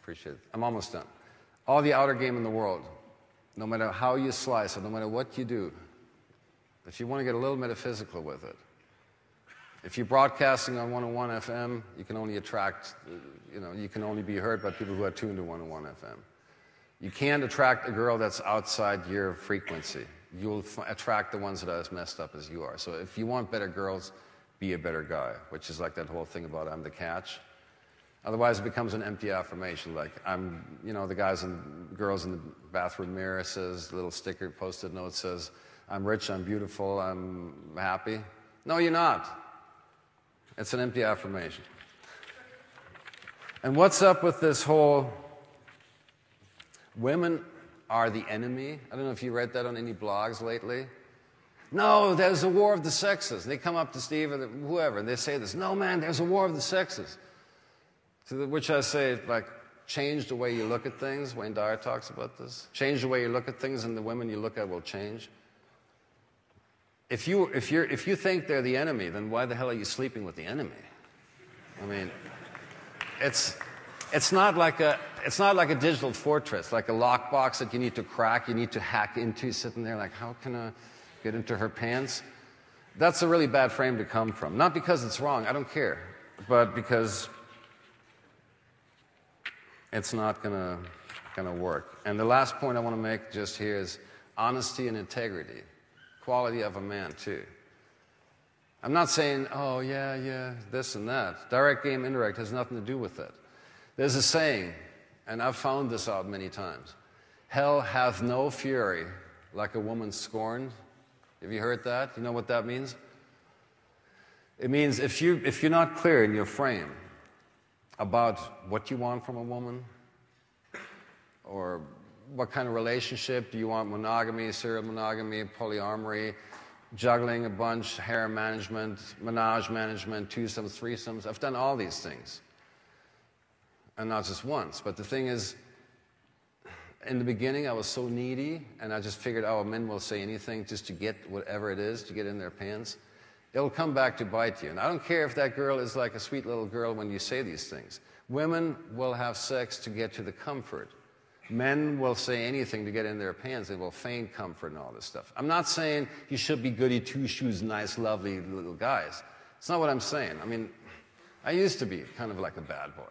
Appreciate it. I'm almost done. All the outer game in the world, no matter how you slice it, no matter what you do, if you want to get a little metaphysical with it, if you're broadcasting on 101 FM, you can only attract, you can only be heard by people who are tuned to 101 FM. You can't attract a girl that's outside your frequency. You'll attract the ones that are as messed up as you are. So if you want better girls, be a better guy, which is like that whole thing about I'm the catch. Otherwise, it becomes an empty affirmation. Like the guys and girls in the bathroom mirror says, little sticker, post-it note says, I'm rich, I'm beautiful, I'm happy. No, you're not. It's an empty affirmation. And what's up with this whole women are the enemy? I don't know if you read that on any blogs lately. No, there's a war of the sexes. And they come up to Steve or whoever, and they say this, no, man, there's a war of the sexes. To which I say, like, change the way you look at things. Wayne Dyer talks about this. Change the way you look at things, and the women you look at will change. If you think they're the enemy, then why the hell are you sleeping with the enemy? I mean, it's not like a digital fortress, like a lockbox that you need to crack, you need to hack into, sitting there like, how can I get into her pants? That's a really bad frame to come from. Not because it's wrong, I don't care, but because it's not gonna work. And the last point I want to make just here is honesty and integrity. Quality of a man, too. I'm not saying, oh, yeah, this and that. Direct game, indirect has nothing to do with it. There's a saying, and I've found this out many times. Hell hath no fury like a woman scorned. Have you heard that? You know what that means? It means if you're not clear in your frame about what you want from a woman, or what kind of relationship do you want, monogamy, serial monogamy, polyamory, juggling a bunch, hair management, menage management, twosomes, threesomes. I've done all these things. And not just once. But the thing is, in the beginning, I was so needy, and I just figured, oh, men will say anything just to get whatever it is, to get in their pants. It'll come back to bite you. And I don't care if that girl is like a sweet little girl when you say these things. Women will have sex to get to the comfort. Men will say anything to get in their pants. They will feign comfort and all this stuff. I'm not saying you should be goody two-shoes, nice, lovely little guys. It's not what I'm saying. I mean, I used to be kind of like a bad boy.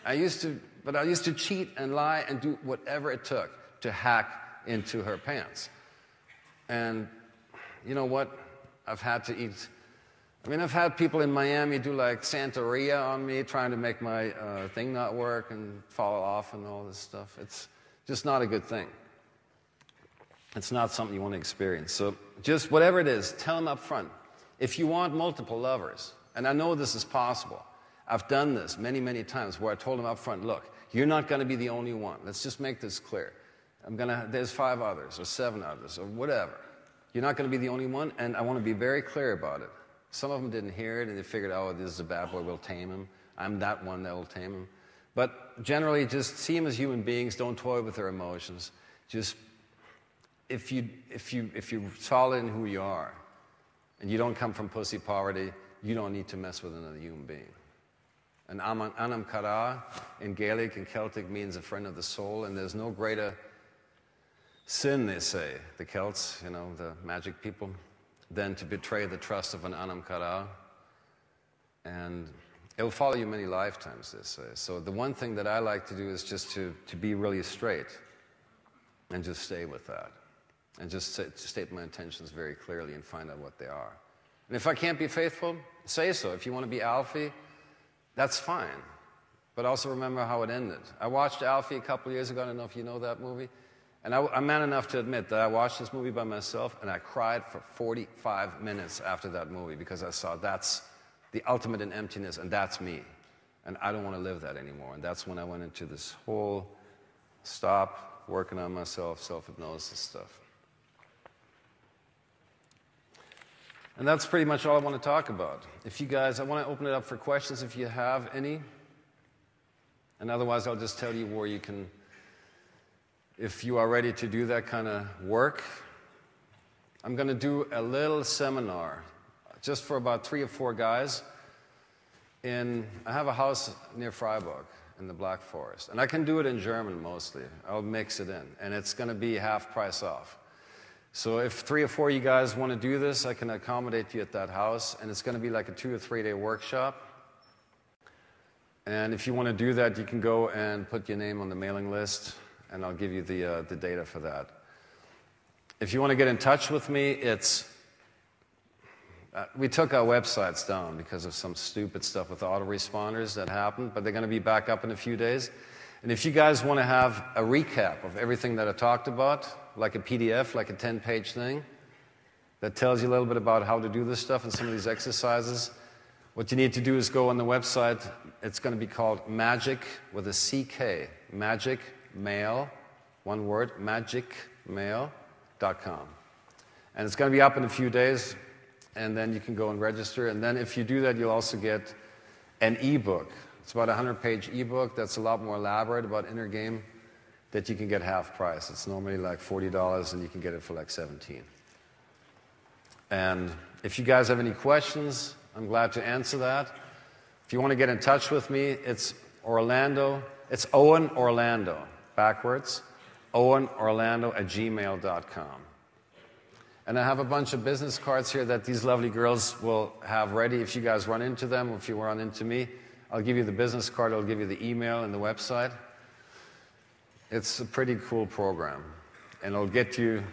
I used to cheat and lie and do whatever it took to hack into her pants. And you know what? I've had to eat. I mean, I've had people in Miami do like Santeria on me, trying to make my thing not work and fall off and all this stuff. It's just not a good thing. It's not something you want to experience. So just whatever it is, tell them up front. If you want multiple lovers, and I know this is possible, I've done this many, many times where I told them up front, look, you're not going to be the only one. Let's just make this clear. There's 5 others or 7 others or whatever. You're not going to be the only one, and I want to be very clear about it. Some of them didn't hear it, and they figured, oh, this is a bad boy, we'll tame him. I'm that one that will tame him. But generally, just see them as human beings. Don't toy with their emotions. Just, if you're solid in who you are, and you don't come from pussy poverty, you don't need to mess with another human being. And Anam Cara in Gaelic and Celtic means a friend of the soul, and there's no greater sin, they say, the Celts, the magic people, than to betray the trust of an Anam Cara. And it will follow you many lifetimes, they say. So the one thing that I like to do is just to be really straight and just stay with that. And just state my intentions very clearly and find out what they are. And if I can't be faithful, say so. If you want to be Alfie, that's fine. But also remember how it ended. I watched Alfie a couple of years ago. I don't know if you know that movie. And I'm man enough to admit that I watched this movie by myself, and I cried for 45 minutes after that movie because I saw that's the ultimate in emptiness, and that's me. And I don't want to live that anymore. And that's when I went into this whole stop, working on myself, self-hypnosis stuff. And that's pretty much all I want to talk about. If you guys, I want to open it up for questions if you have any. And otherwise, I'll just tell you where you can, if you are ready to do that kind of work. I'm going to do a little seminar just for about 3 or 4 guys. I have a house near Freiburg, in the Black Forest. And I can do it in German mostly. I'll mix it in. And it's going to be half price off. So if 3 or 4 of you guys want to do this, I can accommodate you at that house. And it's going to be like a 2 or 3 day workshop. And if you want to do that, you can go and put your name on the mailing list, and I'll give you the data for that. If you want to get in touch with me, it's... we took our websites down because of some stupid stuff with autoresponders that happened, but they're going to be back up in a few days. And if you guys want to have a recap of everything that I talked about, like a PDF, like a 10-page thing, that tells you a little bit about how to do this stuff and some of these exercises, what you need to do is go on the website. It's going to be called Magic with a CK, Magic Mail, one word, magicmail.com. And it's going to be up in a few days, and then you can go and register. And then if you do that, you'll also get an ebook. It's about a 100-page ebook that's a lot more elaborate about inner game that you can get half price. It's normally like $40, and you can get it for like $17. And if you guys have any questions, I'm glad to answer that. If you want to get in touch with me, it's Orlando. It's Owen Orlando, backwards. OwenOrlando@gmail.com. And I have a bunch of business cards here that these lovely girls will have ready. If you guys run into them, or if you run into me, I'll give you the business card, I'll give you the email and the website. It's a pretty cool program. And it'll get you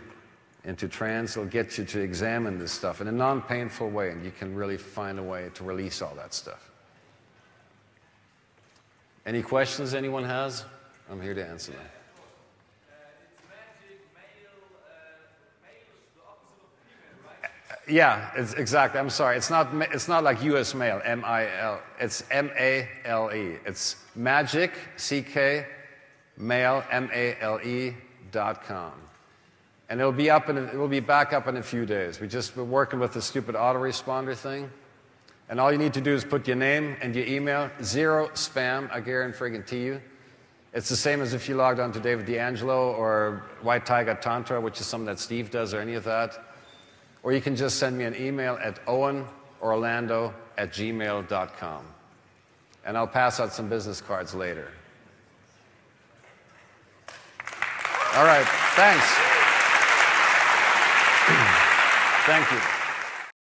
into trance, it'll get you to examine this stuff in a non-painful way, and you can really find a way to release all that stuff. Any questions anyone has? I'm here to answer them. Yeah, it's exactly. I'm sorry. It's not like U.S. mail, M-I-L. It's M-A-L-E. It's magic, C-K, mail, M-A-L-E.com. And it'll be back up in a few days. We're working with the stupid autoresponder thing. And all you need to do is put your name and your email. 0 spam, I guarantee you. It's the same as if you logged on to David D'Angelo or White Tiger Tantra, which is something that Steve does, or any of that. Or you can just send me an email at owenorlando@gmail.com. And I'll pass out some business cards later. All right, thanks. Thank you.